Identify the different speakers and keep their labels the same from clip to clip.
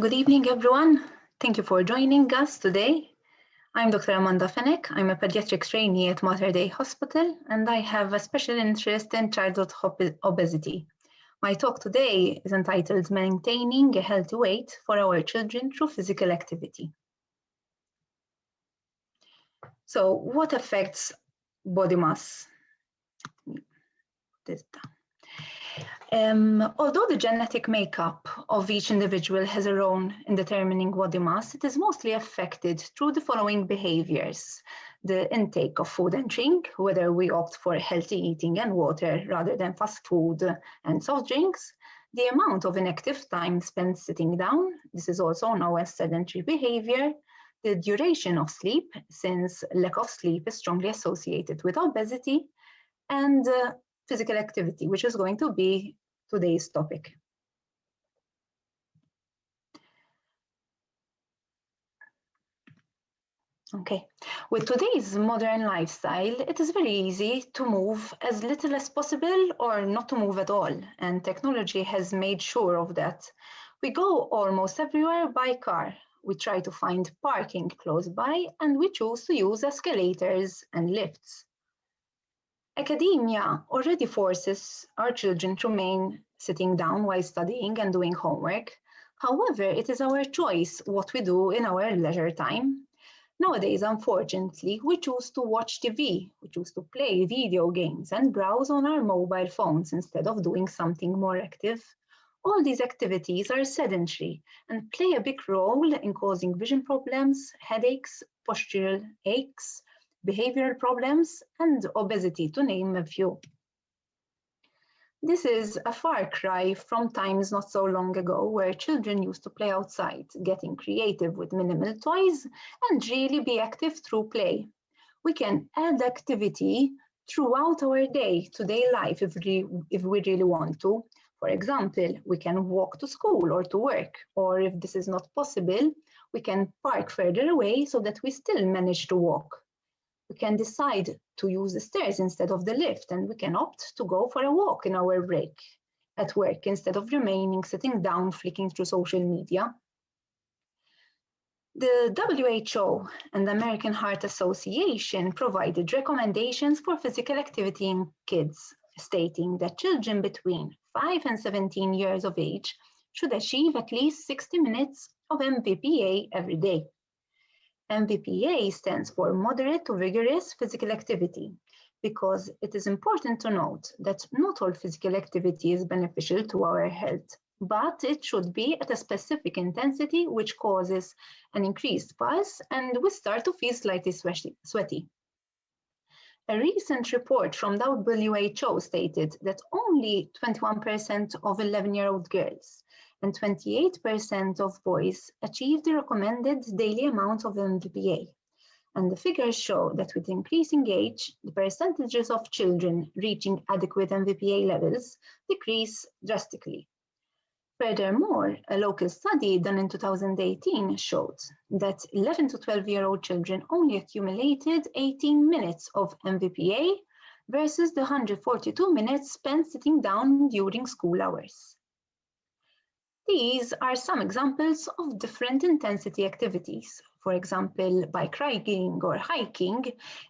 Speaker 1: Good evening, everyone. Thank you for joining us today. I'm Dr. Amanda Fenech. I'm a pediatric trainee at Mater Dei Hospital, and I have a special interest in childhood obesity. My talk today is entitled Maintaining a Healthy Weight for Our Children Through Physical Activity. So, what affects body mass? Although the genetic makeup of each individual has a role in determining body mass, it is mostly affected through the following behaviors: the intake of food and drink, whether we opt for healthy eating and water rather than fast food and soft drinks, the amount of inactive time spent sitting down, this is also known as sedentary behavior, the duration of sleep, since lack of sleep is strongly associated with obesity, and physical activity, which is going to be today's topic. Okay, with today's modern lifestyle, it is very easy to move as little as possible or not to move at all, and technology has made sure of that. We go almost everywhere by car. We try to find parking close by, and we choose to use escalators and lifts. Academia already forces our children to remain sitting down while studying and doing homework. However, it is our choice what we do in our leisure time. Nowadays, unfortunately, we choose to watch TV, we choose to play video games and browse on our mobile phones instead of doing something more active. All these activities are sedentary and play a big role in causing vision problems, headaches, postural aches, behavioral problems, and obesity, to name a few. This is a far cry from times not so long ago where children used to play outside, getting creative with minimal toys, and really be active through play. We can add activity throughout our day-to-day life if we really want to. For example, we can walk to school or to work, or if this is not possible, we can park further away so that we still manage to walk. We can decide to use the stairs instead of the lift, and we can opt to go for a walk in our break at work instead of remaining sitting down flicking through social media. The WHO and the American Heart Association provided recommendations for physical activity in kids, stating that children between 5 and 17 years of age should achieve at least 60 minutes of MVPA every day. MVPA stands for moderate to vigorous physical activity, because it is important to note that not all physical activity is beneficial to our health, but it should be at a specific intensity which causes an increased pulse and we start to feel slightly sweaty. A recent report from the WHO stated that only 21% of 11-year-old girls and 28% of boys achieve the recommended daily amount of MVPA. And the figures show that with increasing age, the percentages of children reaching adequate MVPA levels decrease drastically. Furthermore, a local study done in 2018 showed that 11 to 12-year-old children only accumulated 18 minutes of MVPA versus the 142 minutes spent sitting down during school hours. These are some examples of different intensity activities. For example, bike riding or hiking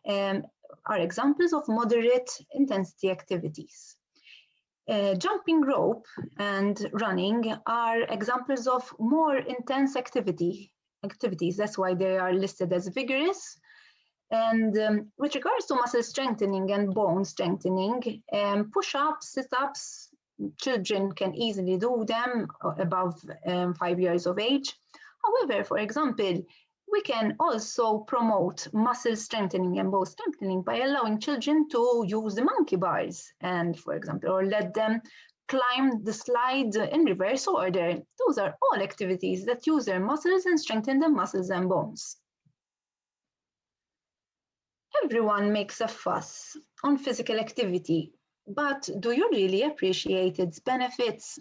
Speaker 1: are examples of moderate intensity activities. Jumping rope and running are examples of more intense activities. That's why they are listed as vigorous. And with regards to muscle strengthening and bone strengthening, push-ups, sit-ups, children can easily do them above 5 years of age. However, for example, we can also promote muscle strengthening and bone strengthening by allowing children to use the monkey bars and, for example, or let them climb the slide in reverse order. Those are all activities that use their muscles and strengthen the muscles and bones. Everyone makes a fuss on physical activity, but do you really appreciate its benefits?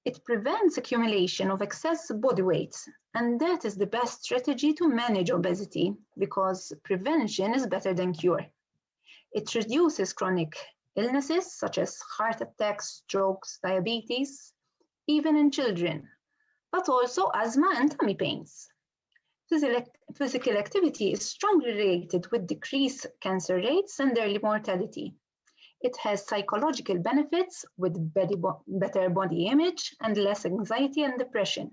Speaker 1: It prevents accumulation of excess body weight, and that is the best strategy to manage obesity because prevention is better than cure. It reduces chronic illnesses such as heart attacks, strokes, diabetes, even in children. but also asthma and tummy pains. Physical activity is strongly related with decreased cancer rates and early mortality. It has psychological benefits with better body image and less anxiety and depression.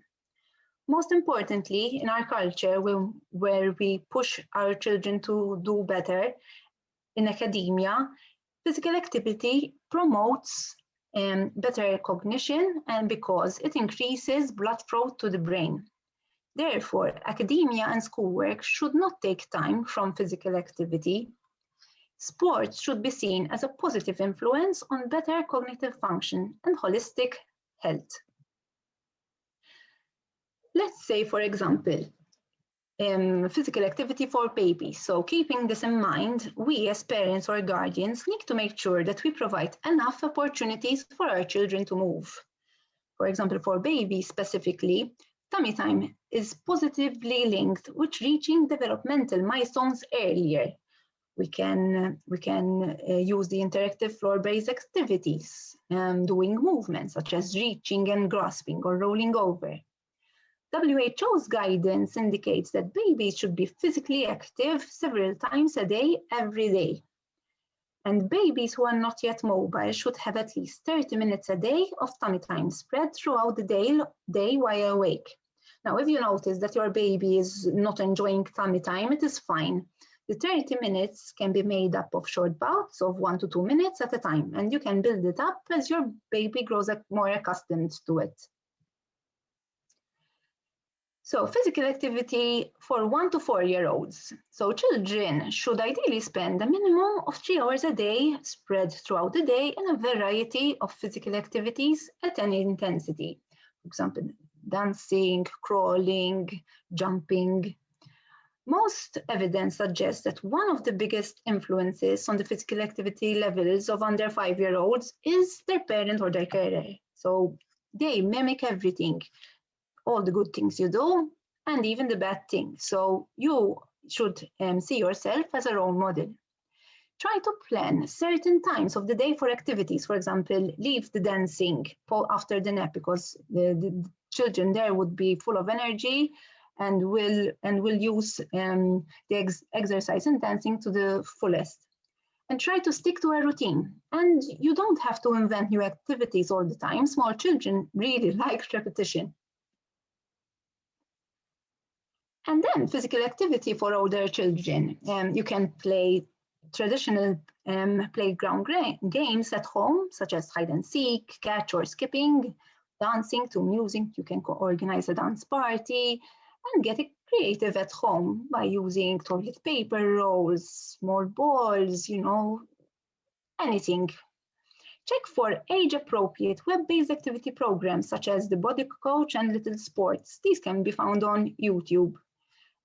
Speaker 1: Most importantly, in our culture, where we push our children to do better in academia, physical activity promotes better cognition and because it increases blood flow to the brain. Therefore, academia and schoolwork should not take time from physical activity. Sports should be seen as a positive influence on better cognitive function and holistic health. Let's say, for example, physical activity for babies. So keeping this in mind, we as parents or guardians need to make sure that we provide enough opportunities for our children to move. For example, for babies specifically, tummy time is positively linked with reaching developmental milestones earlier. We can use the interactive floor-based activities, doing movements such as reaching and grasping or rolling over. WHO's guidance indicates that babies should be physically active several times a day, every day. And babies who are not yet mobile should have at least 30 minutes a day of tummy time spread throughout the day while awake. Now, if you notice that your baby is not enjoying tummy time, it is fine. The 30 minutes can be made up of short bouts of 1 to 2 minutes at a time, and you can build it up as your baby grows more accustomed to it. So physical activity for 1 to 4-year-olds. So children should ideally spend a minimum of 3 hours a day spread throughout the day in a variety of physical activities at any intensity. For example, dancing, crawling, jumping. Most evidence suggests that one of the biggest influences on the physical activity levels of under 5-year-olds is their parent or their carer. So they mimic everything. All the good things you do, and even the bad things. So you should see yourself as a role model. Try to plan certain times of the day for activities. For example, leave the dancing after the nap because the children there would be full of energy and will use the exercise and dancing to the fullest. And try to stick to a routine. And you don't have to invent new activities all the time. Small children really like repetition. And then physical activity for older children. You can play traditional playground games at home, such as hide and seek, catch or skipping, dancing to music. You can organize a dance party and get creative at home by using toilet paper rolls, small balls, anything. Check for age-appropriate web-based activity programs such as the Body Coach and Little Sports. These can be found on YouTube.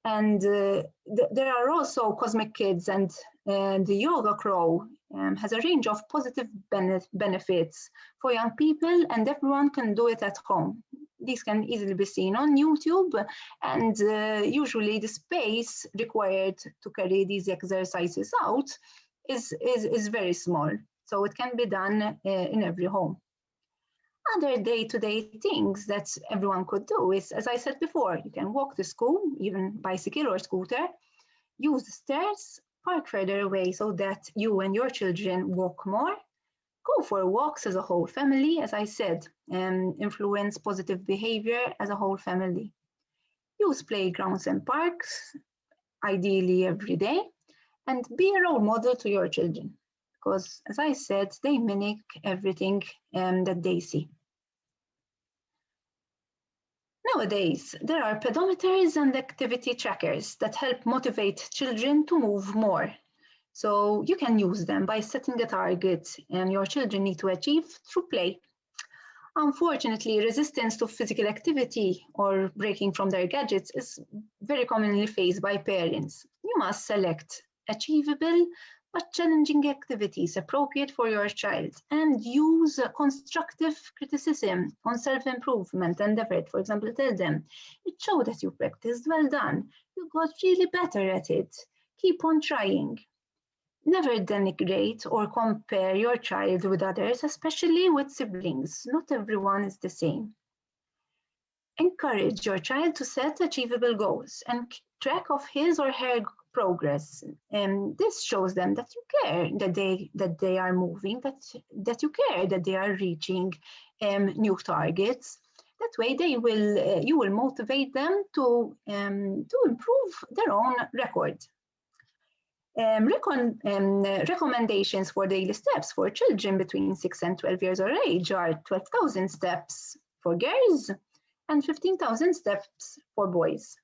Speaker 1: And there are also Cosmic Kids, and the Yoga Crow has a range of positive benefits for young people, and everyone can do it at home. These can easily be seen on YouTube, and usually the space required to carry these exercises out is very small. So it can be done in every home. Other day-to-day things that everyone could do is, as I said before, you can walk to school, even bicycle or scooter, use the stairs, park further away so that you and your children walk more, go for walks as a whole family, as I said, influence positive behavior as a whole family. Use playgrounds and parks, ideally every day, and be a role model to your children. Because, as I said, they mimic everything that they see. Nowadays, there are pedometers and activity trackers that help motivate children to move more. So you can use them by setting a target your children need to achieve through play. Unfortunately, resistance to physical activity or breaking from their gadgets is very commonly faced by parents. You must select achievable but challenging activities appropriate for your child and use constructive criticism on self-improvement and effort. For example, tell them, it showed that you practiced, well done, you got really better at it, keep on trying. Never denigrate or compare your child with others, especially with siblings. Not everyone is the same. encourage your child to set achievable goals and keep track of his or her progress. And this shows them that you care, that they are moving, that you care, that they are reaching new targets. That way, you will motivate them to improve their own record. Recommendations for daily steps for children between 6 and 12 years of age are 12,000 steps for girls and 15,000 steps for boys.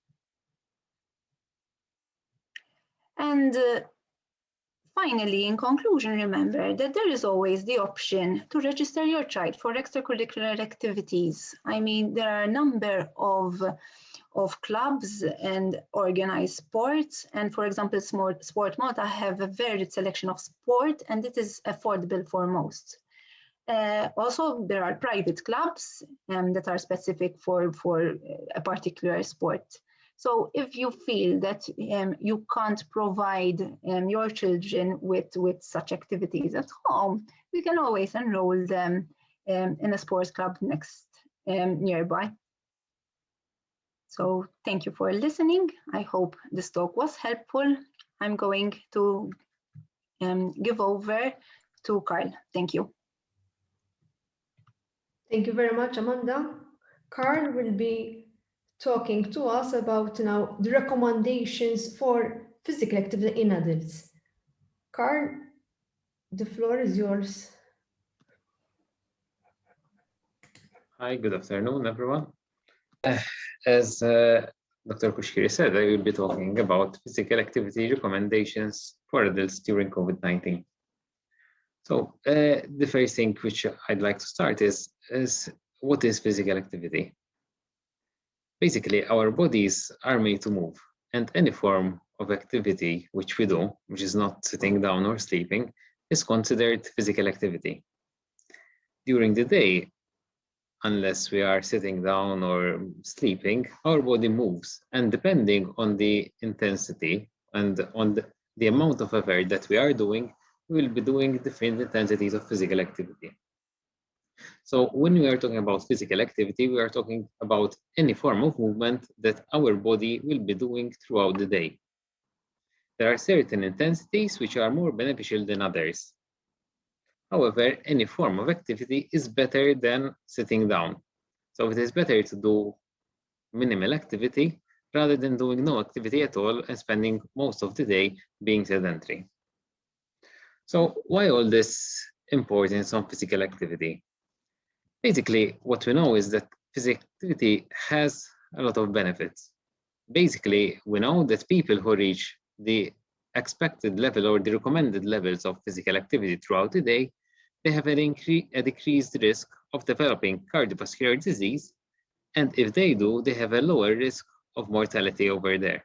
Speaker 1: And finally, in conclusion, remember that there is always the option to register your child for extracurricular activities. I mean, there are a number of clubs and organized sports. And for example, Sport Malta have a varied selection of sport, and it is affordable for most. Also, there are private clubs that are specific for a particular sport. So if you feel that you can't provide your children with such activities at home, you can always enroll them in a sports club nearby. So thank you for listening. I hope this talk was helpful. I'm going to give over to Karl. Thank you.
Speaker 2: Thank you very much, Amanda. Karl will be talking to us about now the recommendations for physical activity in adults. Karl, the floor is yours.
Speaker 3: Hi, good afternoon, everyone. As Dr. Kushkiri said, I will be talking about physical activity recommendations for adults during COVID-19. So the first thing which I'd like to start is what is physical activity? Basically, our bodies are made to move, and any form of activity which we do, which is not sitting down or sleeping, is considered physical activity. During the day, unless we are sitting down or sleeping, our body moves, and depending on the intensity and on the amount of effort that we are doing, we will be doing different intensities of physical activity. So when we are talking about physical activity, we are talking about any form of movement that our body will be doing throughout the day. There are certain intensities which are more beneficial than others. However, any form of activity is better than sitting down. So it is better to do minimal activity rather than doing no activity at all and spending most of the day being sedentary. So why all this importance on physical activity? Basically, what we know is that physical activity has a lot of benefits. Basically, we know that people who reach the expected level or the recommended levels of physical activity throughout the day, they have a decreased risk of developing cardiovascular disease, and if they do, they have a lower risk of mortality over there.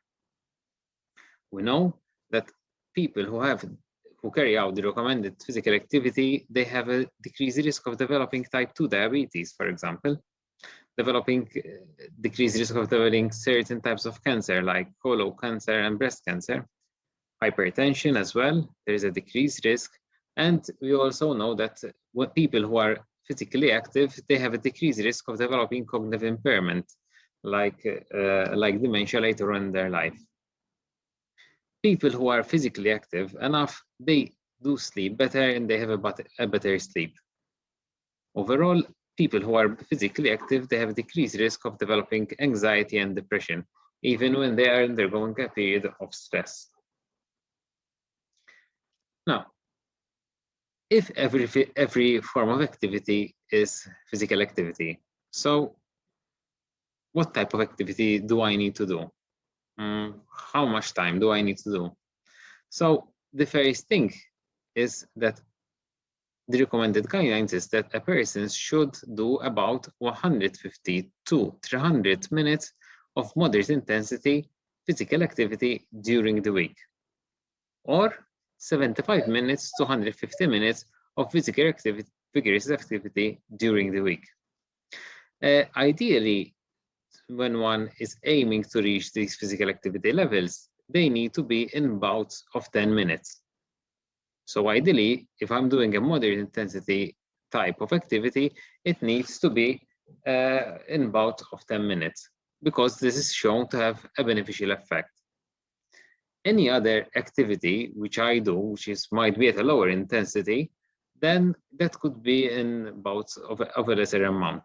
Speaker 3: We know that people who carry out the recommended physical activity, they have a decreased risk of developing type 2 diabetes, for example, decreased risk of developing certain types of cancer like colon cancer and breast cancer, hypertension as well, there is a decreased risk. And we also know that people who are physically active, they have a decreased risk of developing cognitive impairment, like dementia later on in their life. People who are physically active enough, they do sleep better and they have a better sleep. Overall, people who are physically active, they have a decreased risk of developing anxiety and depression, even when they are undergoing a period of stress. Now, if every form of activity is physical activity, so what type of activity do I need to do? How much time do I need to do? So the first thing is that the recommended guidelines is that a person should do about 150 to 300 minutes of moderate intensity physical activity during the week, or 75 minutes to 150 minutes of physical activity, vigorous activity during the week. Ideally, when one is aiming to reach these physical activity levels, they need to be in bouts of 10 minutes. So ideally, if I'm doing a moderate intensity type of activity, it needs to be in about of 10 minutes, because this is shown to have a beneficial effect. Any other activity which I do, which might be at a lower intensity, then that could be in bouts of a lesser amount.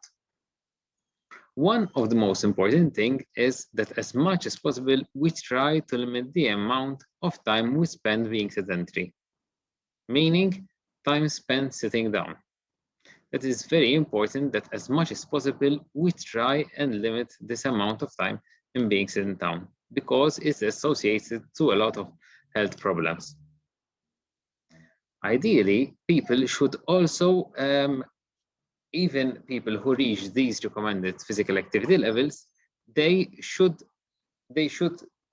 Speaker 3: One of the most important things is that as much as possible, we try to limit the amount of time we spend being sedentary, meaning time spent sitting down. It is very important that as much as possible, we try and limit this amount of time in being sitting down, because it's associated to a lot of health problems. Ideally, people should also, even people who reach these recommended physical activity levels, they should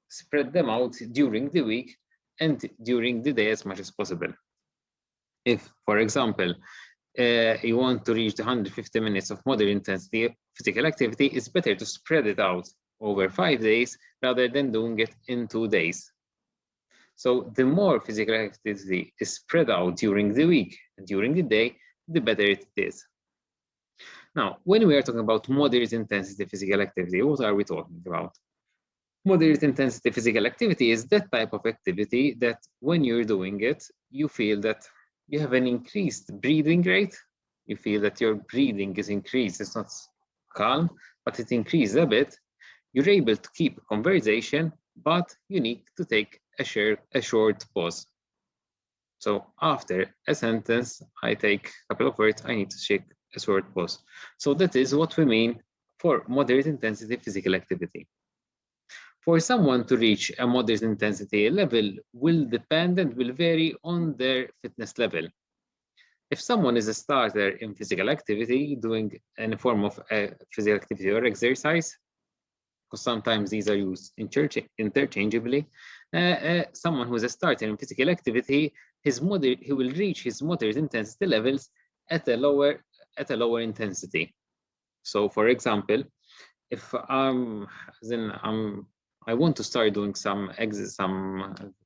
Speaker 3: spread them out during the week and during the day as much as possible. If, for example, you want to reach the 150 minutes of moderate intensity physical activity, it's better to spread it out over 5 days rather than doing it in 2 days. So the more physical activity is spread out during the week and during the day, the better it is. Now, when we are talking about moderate intensity physical activity, what are we talking about? Moderate intensity physical activity is that type of activity that when you're doing it, you feel that you have an increased breathing rate. You feel that your breathing is increased. It's not calm, but it increased a bit. You're able to keep a conversation, but you need to take a short pause. So after a sentence, I take a couple of words, I need to take a short pause. So that is what we mean for moderate intensity physical activity. For someone to reach a moderate intensity level will depend and will vary on their fitness level. If someone is a starter in physical activity, doing any form of physical activity or exercise, because sometimes these are used interchangeably, someone who is a starter in physical activity, he will reach his moderate intensity levels at a lower intensity. So, for example, if I want to start doing some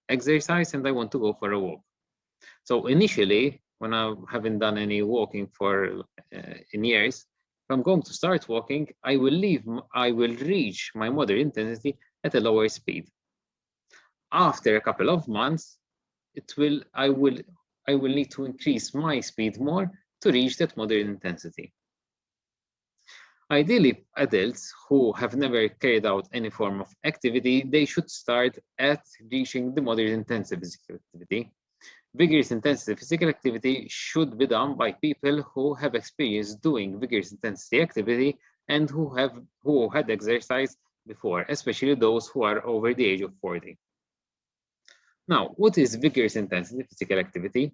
Speaker 3: exercise and I want to go for a walk. So initially, when I haven't done any walking for in years, if I'm going to start walking, I will reach my moderate intensity at a lower speed. After a couple of months, I will need to increase my speed more to reach that moderate intensity. Ideally, adults who have never carried out any form of activity, they should start at reaching the moderate intensity physical activity. Vigorous intensity physical activity should be done by people who have experience doing vigorous intensity activity and who had exercised before, especially those who are over the age of 40. Now, what is vigorous intensity physical activity?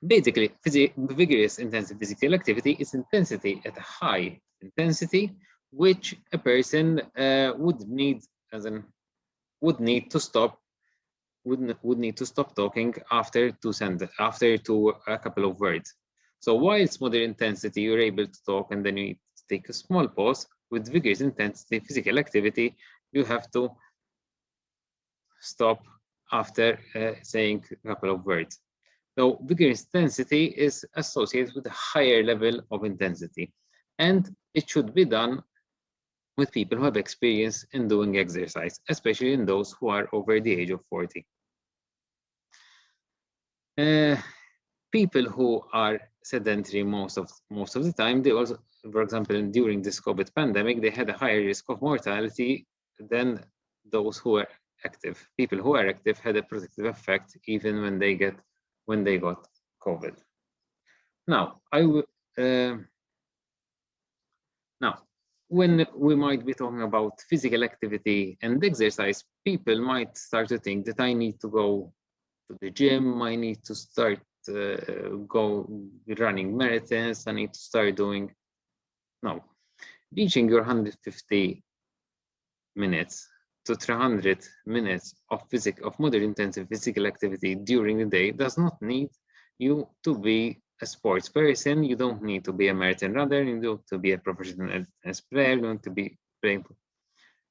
Speaker 3: Basically, vigorous intensity physical activity is intensity at a high intensity, which a person would need to stop talking after a couple of words. So while it's moderate intensity, you're able to talk and then you need to take a small pause. With vigorous intensity physical activity, you have to stop after saying a couple of words. So vigorous intensity is associated with a higher level of intensity, and it should be done with people who have experience in doing exercise, especially in those who are over the age of 40. People who are sedentary most of the time, they also, for example, during this COVID pandemic, they had a higher risk of mortality than those who are active. People who are active had a protective effect even when they got COVID. Now, when we might be talking about physical activity and exercise, people might start to think that I need to go to the gym, I need to start go running marathons, I need to start doing. No, reaching your 150 minutes to 300 minutes of moderate intensive physical activity during the day does not need you to be a sports person. You don't need to be a marathon runner. You don't need to be a professional tennis player. You don't need to be playing.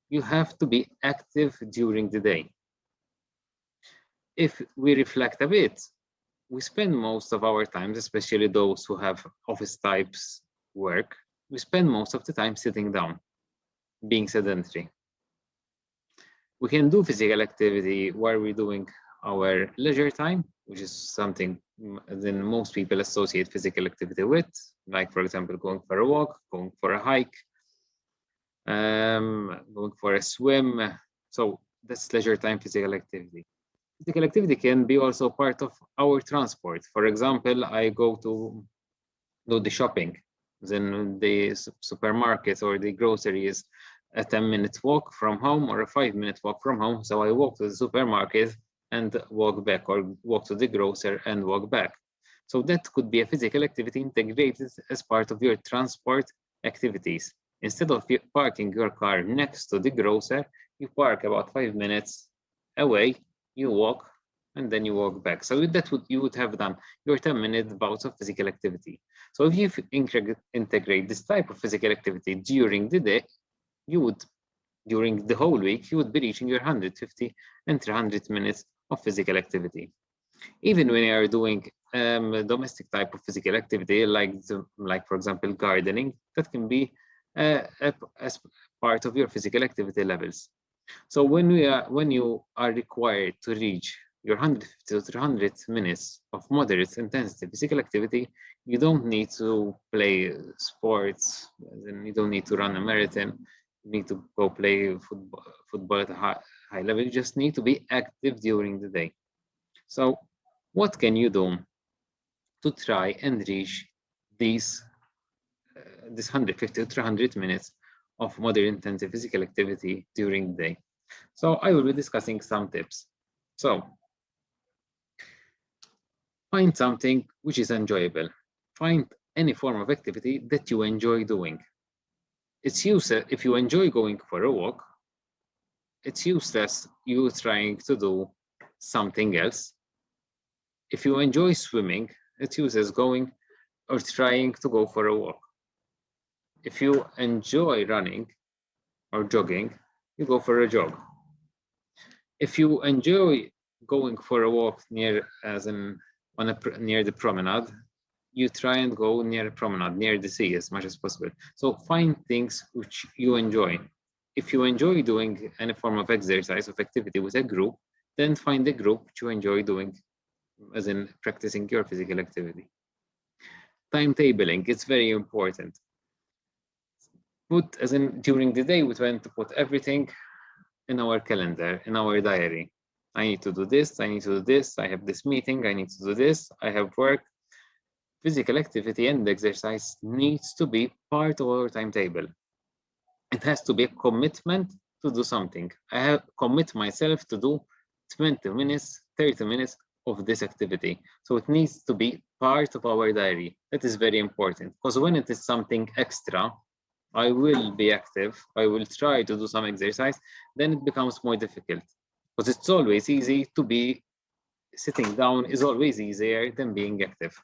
Speaker 3: You have to be active during the day. If we reflect a bit, we spend most of our time, especially those who have office types work, we spend most of the time sitting down, being sedentary. We can do physical activity while we're doing our leisure time, which is something then most people associate physical activity with, like, for example, going for a walk, going for a hike, going for a swim. So that's leisure time physical activity. Physical activity can be also part of our transport. For example, I go to do the shopping, then the supermarket or the groceries, a 10-minute walk from home or a 5-minute walk from home. So I walk to the supermarket and walk back, or walk to the grocer and walk back. So that could be a physical activity integrated as part of your transport activities. Instead of parking your car next to the grocer, you park about 5 minutes away, you walk, and then you walk back. So that you would have done your 10-minute bouts of physical activity. So if you integrate this type of physical activity during the day, you would, during the whole week, you would be reaching your 150 and 300 minutes of physical activity. Even when you are doing domestic type of physical activity, like for example, gardening, that can be as part of your physical activity levels. So when you are required to reach your 150 to 300 minutes of moderate intensity physical activity, you don't need to play sports, and you don't need to run a marathon, you need to go play football at a high level. You just need to be active during the day. So what can you do to try and reach this 150 to 300 minutes of moderate intensive physical activity during the day? So I will be discussing some tips. So find something which is enjoyable. Find any form of activity that you enjoy doing. It's useless if you enjoy going for a walk. It's useless you trying to do something else. If you enjoy swimming, it's useless going or trying to go for a walk. If you enjoy running or jogging, you go for a jog. If you enjoy going for a walk near the promenade, you try and go near a promenade, near the sea as much as possible. So find things which you enjoy. If you enjoy doing any form of exercise, of activity with a group, then find a group which you enjoy doing, as in practicing your physical activity. Timetabling, it's very important. During the day, we tend to put everything in our calendar, in our diary. I need to do this, I need to do this, I have this meeting, I need to do this, I have work. Physical activity and exercise needs to be part of our timetable. It has to be a commitment to do something. I have commit myself to do 20 minutes, 30 minutes of this activity. So it needs to be part of our diary. That is very important, because when it is something extra, I will be active, I will try to do some exercise, then it becomes more difficult. Because it's always easy to be sitting down, is always easier than being active.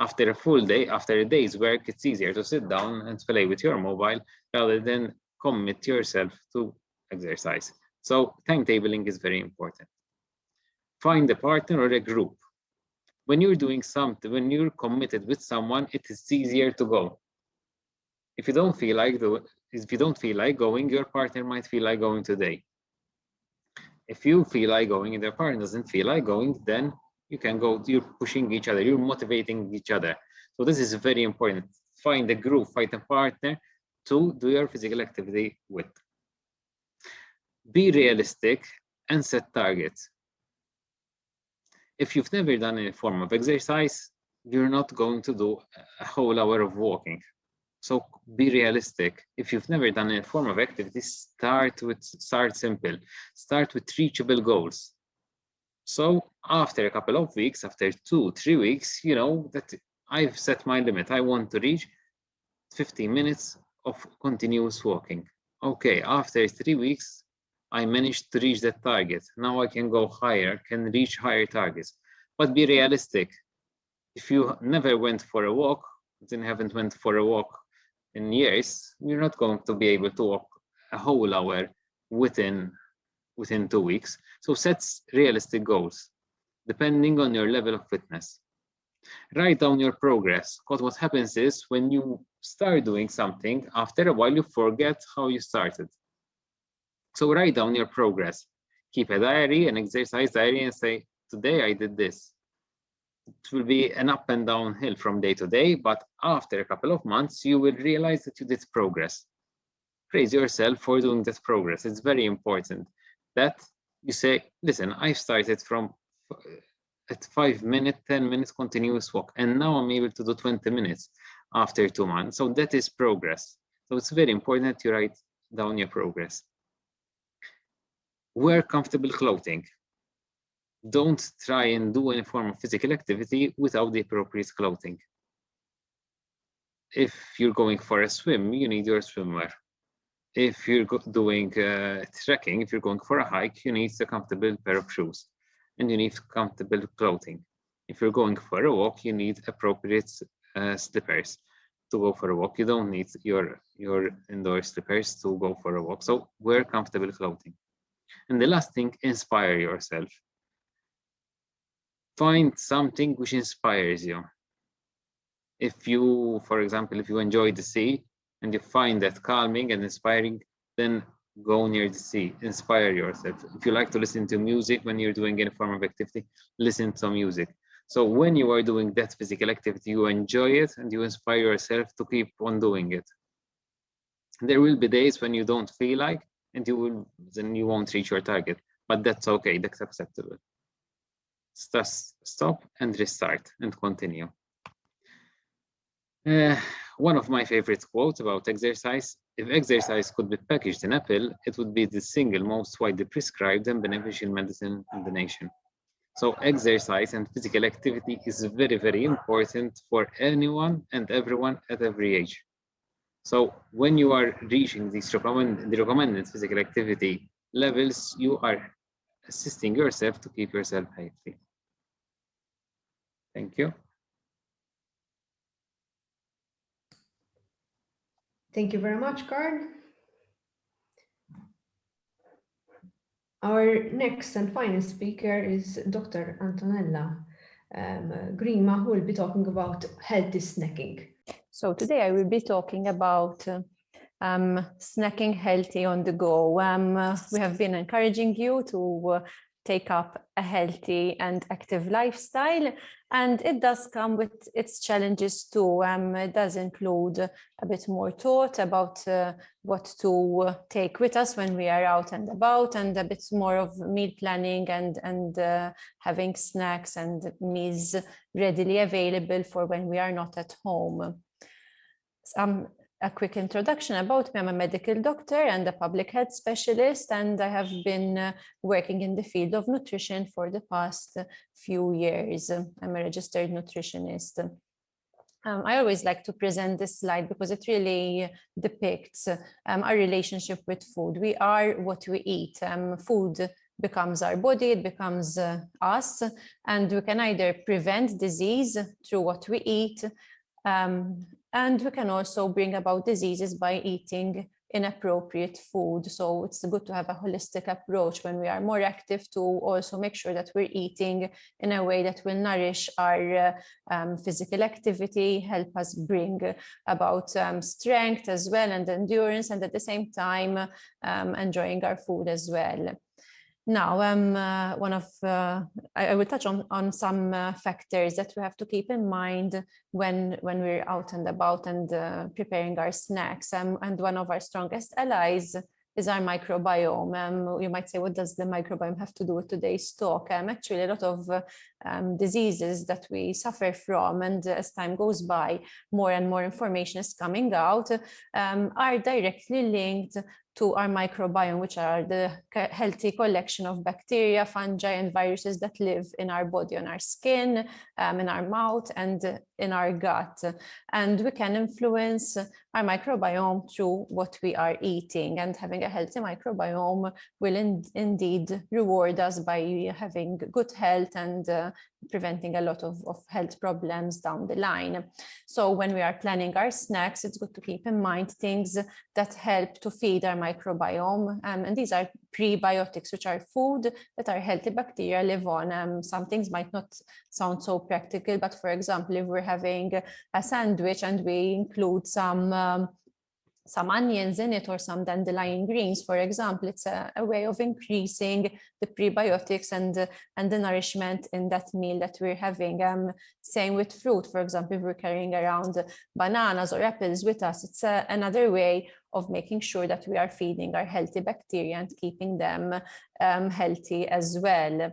Speaker 3: After a full day, after a day's work, it's easier to sit down and play with your mobile rather than commit yourself to exercise. So timetabling is very important. Find a partner or a group. When you're doing something, when you're committed with someone, it is easier to go. If you don't feel like going, your partner might feel like going today. If you feel like going and your partner doesn't feel like going, then you can go, you're pushing each other, you're motivating each other. So this is very important. Find a group, find a partner to do your physical activity with. Be realistic and set targets. If you've never done any form of exercise, you're not going to do a whole hour of walking. So be realistic. If you've never done any form of activity, start simple. Start with reachable goals. So after a couple of weeks, after 2-3 weeks, you know that I've set my limit. I want to reach 15 minutes of continuous walking. Okay, after 3 weeks, I managed to reach that target. Now I can go higher, can reach higher targets. But be realistic. If you never went for a walk, then haven't went for a walk in years, you're not going to be able to walk a whole hour within 2 weeks. So set realistic goals, depending on your level of fitness. Write down your progress, because what happens is when you start doing something, after a while you forget how you started. So write down your progress. Keep a diary, an exercise diary, and say, today I did this. It will be an up and down hill from day to day, but after a couple of months, you will realize that you did progress. Praise yourself for doing that progress. It's very important that you say, listen, I started from at 5 minutes, 10 minutes continuous walk, and now I'm able to do 20 minutes after 2 months. So that is progress. So it's very important that you write down your progress. Wear comfortable clothing. Don't try and do any form of physical activity without the appropriate clothing. If you're going for a swim, you need your swimwear. If you're doing trekking, if you're going for a hike, you need a comfortable pair of shoes and you need comfortable clothing. If you're going for a walk, you need appropriate slippers to go for a walk. You don't need your indoor slippers to go for a walk. So wear comfortable clothing. And the last thing, inspire yourself. Find something which inspires you. If you, for example, if you enjoy the sea and you find that calming and inspiring, then go near the sea, inspire yourself. If you like to listen to music when you're doing any form of activity, listen to music. So when you are doing that physical activity, you enjoy it and you inspire yourself to keep on doing it. There will be days when you don't feel like, and then you won't reach your target, but that's okay, that's acceptable. Stop and restart and continue. One of my favorite quotes about exercise: if exercise could be packaged in a pill, it would be the single most widely prescribed and beneficial medicine in the nation. So exercise and physical activity is very, very important for anyone and everyone at every age. So when you are reaching these recommended physical activity levels, you are assisting yourself to keep yourself healthy. Thank you.
Speaker 2: Thank you very much, Karl. Our next and final speaker is Dr. Antonella Grima, who will be talking about healthy snacking.
Speaker 4: So today I will be talking about snacking healthy on the go. We have been encouraging you to take up a healthy and active lifestyle, and it does come with its challenges too. It does include a bit more thought about what to take with us when we are out and about, and a bit more of meal planning and having snacks and meals readily available for when we are not at home. A quick introduction about me: I'm a medical doctor and a public health specialist, and I have been working in the field of nutrition for the past few years. I'm a registered nutritionist. I always like to present this slide because it really depicts our relationship with food. We are what we eat. Food becomes our body, it becomes us, and we can either prevent disease through what we eat, and we can also bring about diseases by eating inappropriate food. So it's good to have a holistic approach when we are more active, to also make sure that we're eating in a way that will nourish our physical activity, help us bring about strength as well and endurance, and at the same time enjoying our food as well. Now, I will touch on some factors that we have to keep in mind when we're out and about and preparing our snacks. And one of our strongest allies is our microbiome. You might say, what does the microbiome have to do with today's talk? Actually, a lot of diseases that we suffer from, and as time goes by, more and more information is coming out, are directly linked to our microbiome, which are the healthy collection of bacteria, fungi, and viruses that live in our body, on our skin, in our mouth, and in our gut. And we can influence our microbiome through what we are eating, and having a healthy microbiome will indeed reward us by having good health and preventing a lot of health problems down the line. So when we are planning our snacks, it's good to keep in mind things that help to feed our microbiome. And these are prebiotics, which are food that our healthy bacteria live on. Some things might not sound so practical, but for example, if we're having a sandwich and we include some onions in it or some dandelion greens, for example, it's a way of increasing the prebiotics and the nourishment in that meal that we're having. Same with fruit, for example, if we're carrying around bananas or apples with us, it's another way of making sure that we are feeding our healthy bacteria and keeping them healthy as well.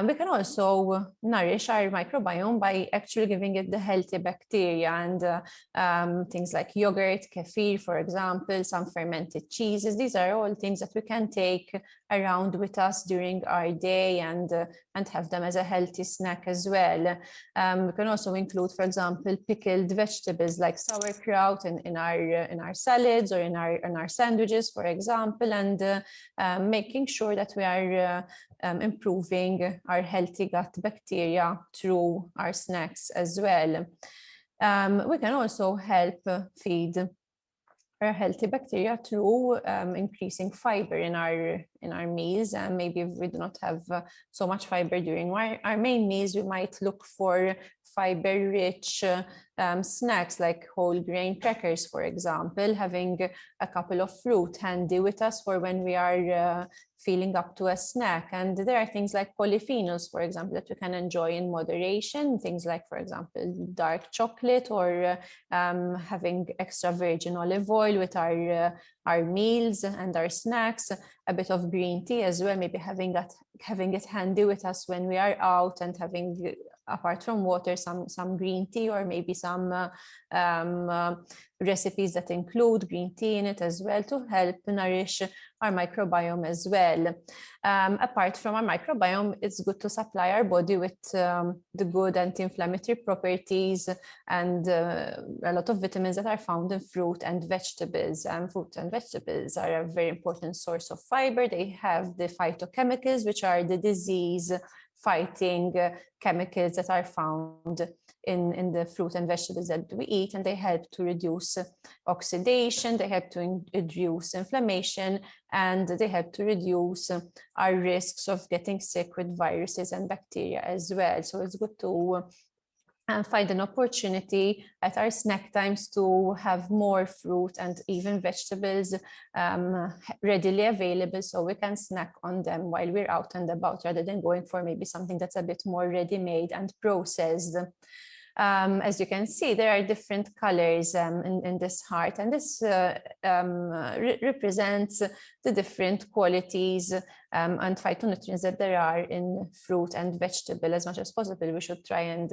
Speaker 4: We can also nourish our microbiome by actually giving it the healthy bacteria, and things like yogurt, kefir, for example, some fermented cheeses. These are all things that we can take around with us during our day and have them as a healthy snack as well. We can also include, for example, pickled vegetables like sauerkraut in our salads or in our sandwiches, for example, and making sure that we are improving our healthy gut bacteria through our snacks as well. We can also help feed our healthy bacteria through increasing fiber in our meals. And maybe if we do not have so much fiber during our main meals, we might look for fiber-rich snacks like whole grain crackers, for example, having a couple of fruit handy with us for when we are feeling up to a snack. And there are things like polyphenols, for example, that we can enjoy in moderation, things like, for example, dark chocolate, or having extra virgin olive oil with our meals and our snacks, a bit of green tea as well, maybe having it handy with us when we are out, and having, apart from water, some green tea, or maybe some recipes that include green tea in it as well, to help nourish our microbiome as well. Apart from our microbiome, it's good to supply our body with the good anti-inflammatory properties and a lot of vitamins that are found in fruit and vegetables. Fruit and vegetables are a very important source of fiber. They have the phytochemicals, which are the disease-fighting chemicals that are found in the fruit and vegetables that we eat, and they help to reduce oxidation, they help to reduce inflammation, and they help to reduce our risks of getting sick with viruses and bacteria as well. So it's good to find an opportunity at our snack times to have more fruit and even vegetables readily available, so we can snack on them while we're out and about, rather than going for maybe something that's a bit more ready-made and processed. As you can see, there are different colors in this heart, and this represents the different qualities and phytonutrients that there are in fruit and vegetable. As much as possible, we should try and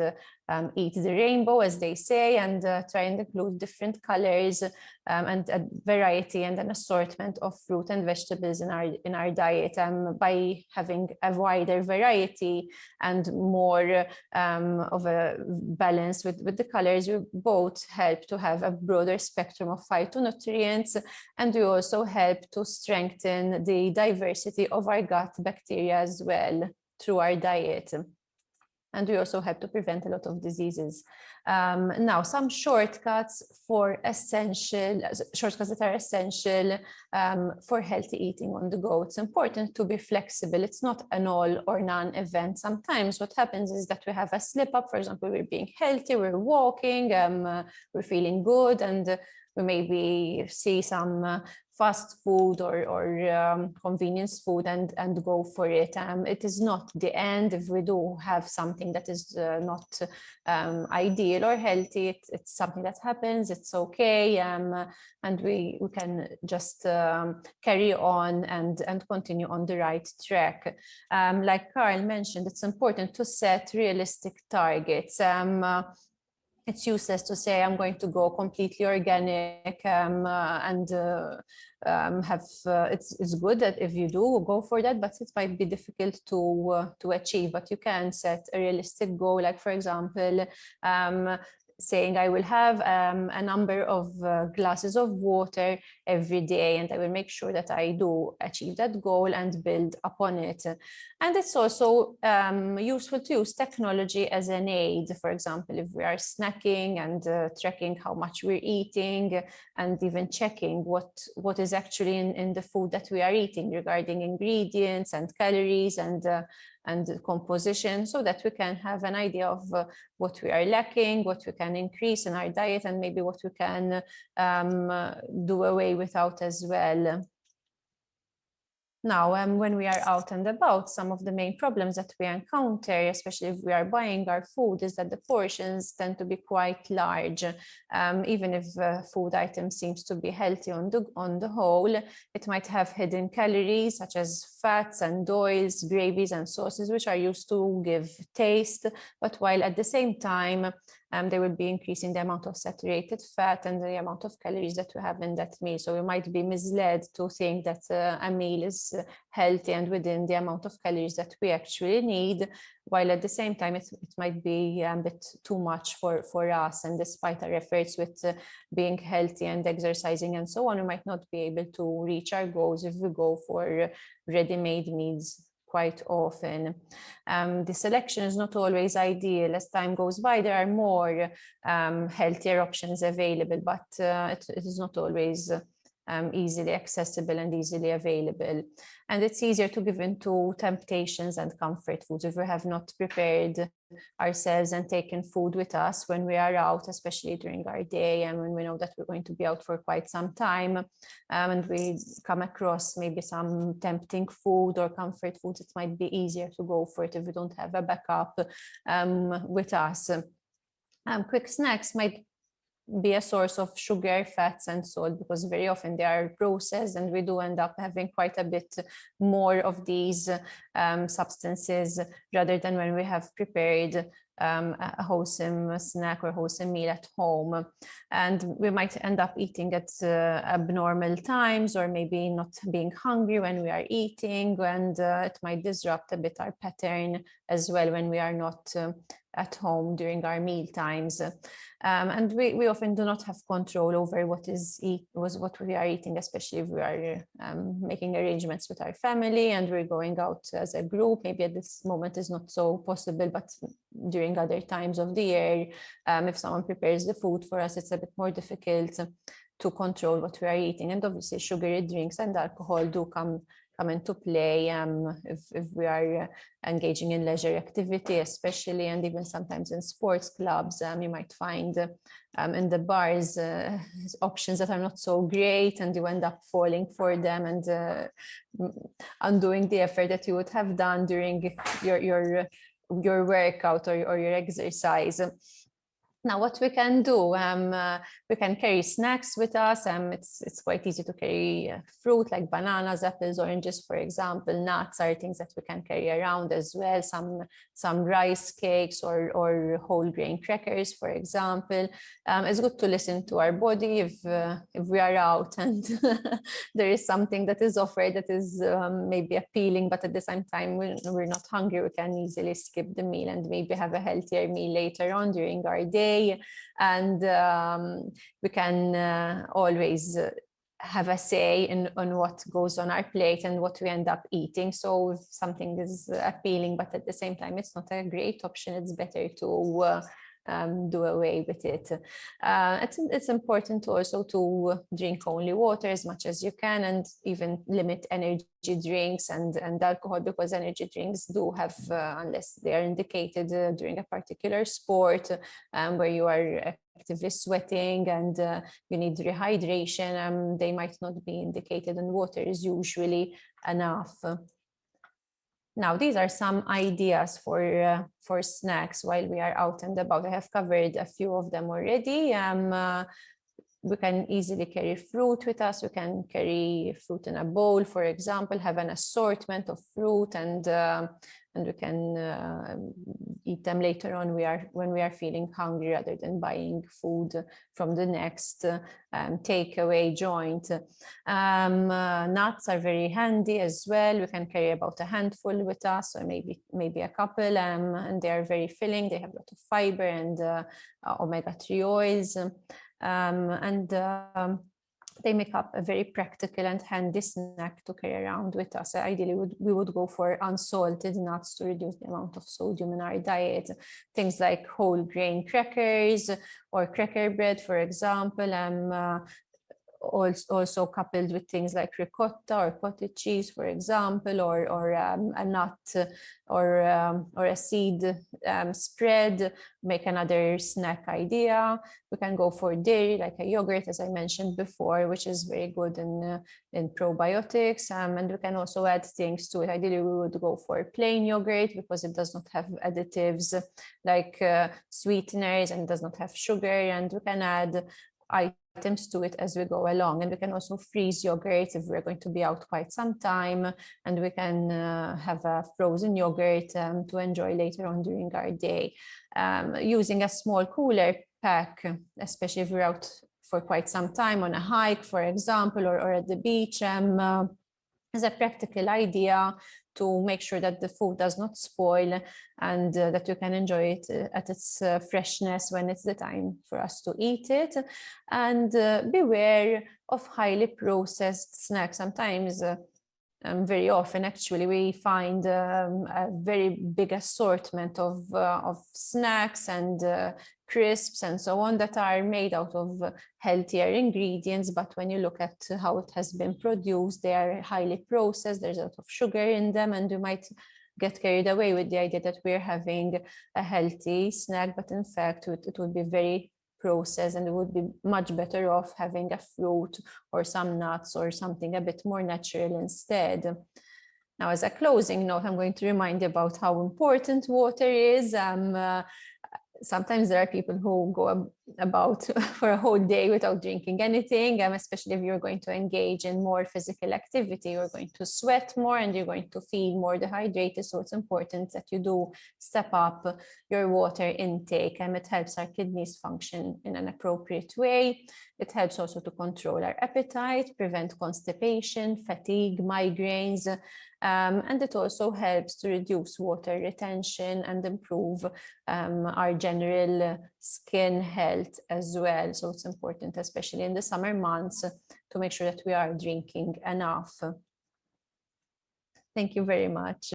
Speaker 4: eat the rainbow, as they say, and try and include different colors and a variety and an assortment of fruit and vegetables in our diet. By having a wider variety and more of a balance with the colors, we both help to have a broader spectrum of phytonutrients, and we also help to strengthen the diversity of our gut bacteria as well through our diet. And we also help to prevent a lot of diseases. Now, some shortcuts that are essential for healthy eating on the go. It's important to be flexible. It's not an all or none event. Sometimes what happens is that we have a slip up. For example, we're being healthy, we're walking, we're feeling good, and we maybe see some fast food or convenience food and go for it. It is not the end if we do have something that is not ideal or healthy. It's something that happens, it's okay, and we can just carry on and continue on the right track. Like Karl mentioned, it's important to set realistic targets. It's useless to say I'm going to go completely organic it's good that if you do go for that, but it might be difficult to achieve. But you can set a realistic goal, like, for example, saying I will have a number of glasses of water every day, and I will make sure that I do achieve that goal and build upon it. And it's also useful to use technology as an aid. For example, if we are snacking and tracking how much we're eating, and even checking what is actually in the food that we are eating regarding ingredients and calories and composition, so that we can have an idea of what we are lacking, what we can increase in our diet, and maybe what we can do away without as well. Now, when we are out and about, some of the main problems that we encounter, especially if we are buying our food, is that the portions tend to be quite large. Even if food item seems to be healthy on the whole, it might have hidden calories such as fats and oils, gravies and sauces, which are used to give taste, but while at the same time, they will be increasing the amount of saturated fat and the amount of calories that we have in that meal. So we might be misled to think that a meal is healthy and within the amount of calories that we actually need, while at the same time it might be a bit too much for us. And despite our efforts with being healthy and exercising and so on, we might not be able to reach our goals if we go for ready-made meals quite often. The selection is not always ideal. As time goes by, there are more healthier options available, but it is not always easily accessible and easily available. And it's easier to give into temptations and comfort foods if we have not prepared ourselves and taken food with us when we are out, especially during our day and when we know that we're going to be out for quite some time, and we come across maybe some tempting food or comfort foods. It might be easier to go for it if we don't have a backup with us. Quick snacks might be a source of sugar, fats, and salt, because very often they are processed, and we do end up having quite a bit more of these substances rather than when we have prepared a wholesome snack or wholesome meal at home. And we might end up eating at abnormal times, or maybe not being hungry when we are eating, and it might disrupt a bit our pattern as well when we are not at home during our meal times. And we often do not have control over what we are eating, especially if we are making arrangements with our family and we're going out as a group. Maybe at this moment is not so possible, but during other times of the year, if someone prepares the food for us, it's a bit more difficult to control what we are eating. And obviously sugary drinks and alcohol do come into play if we are engaging in leisure activity, especially, and even sometimes in sports clubs. You might find in the bars options that are not so great, and you end up falling for them and undoing the effort that you would have done during your workout or your exercise. Now, what we can do, we can carry snacks with us. It's quite easy to carry fruit like bananas, apples, oranges, for example. Nuts are things that we can carry around as well. Some rice cakes or whole grain crackers, for example. It's good to listen to our body if we are out and there is something that is offered that is maybe appealing, but at the same time we're not hungry. We can easily skip the meal and maybe have a healthier meal later on during our day. And we can always have a say on what goes on our plate and what we end up eating. So if something is appealing, but at the same time it's not a great option, it's better to do away with it. It's important also to drink only water as much as you can, and even limit energy drinks and alcohol, because energy drinks do have, unless they are indicated during a particular sport where you are actively sweating and you need rehydration, they might not be indicated, and water is usually enough. Now, these are some ideas for snacks while we are out and about. I have covered a few of them already. we can easily carry fruit with us. We can carry fruit in a bowl, for example, have an assortment of fruit, and we can eat them later on when we are feeling hungry, rather than buying food from the next takeaway joint. Nuts are very handy as well. We can carry about a handful with us, or maybe a couple, and they are very filling. They have a lot of fiber and omega-3 oils, they make up a very practical and handy snack to carry around with us. Ideally, we would go for unsalted nuts to reduce the amount of sodium in our diet. Things like whole grain crackers or cracker bread, for example, also coupled with things like ricotta or cottage cheese, for example, or a nut or a seed spread, make another snack idea. We can go for dairy, like a yogurt, as I mentioned before, which is very good in probiotics, and we can also add things to it. Ideally, we would go for plain yogurt because it does not have additives like sweeteners and does not have sugar, and we can add items to it as we go along. And we can also freeze yogurt if we're going to be out quite some time, and we can have a frozen yogurt to enjoy later on during our day. Using a small cooler pack, especially if we're out for quite some time on a hike, for example, or at the beach, is a practical idea to make sure that the food does not spoil, and that you can enjoy it at its freshness when it's the time for us to eat it. And beware of highly processed snacks. Sometimes, very often actually, we find a very big assortment of snacks and crisps and so on that are made out of healthier ingredients, but when you look at how it has been produced, they are highly processed. There's a lot of sugar in them, and you might get carried away with the idea that we're having a healthy snack, but in fact it would be very processed, and it would be much better off having a fruit or some nuts or something a bit more natural instead. Now, as a closing note, I'm going to remind you about how important water is. Sometimes there are people who go about for a whole day without drinking anything, especially if you're going to engage in more physical activity. You're going to sweat more and you're going to feel more dehydrated. So it's important that you do step up your water intake, and it helps our kidneys function in an appropriate way. It helps also to control our appetite, prevent constipation, fatigue, migraines, and it also helps to reduce water retention and improve our general skin health as well. So it's important, especially in the summer months, to make sure that we are drinking enough. Thank you very much.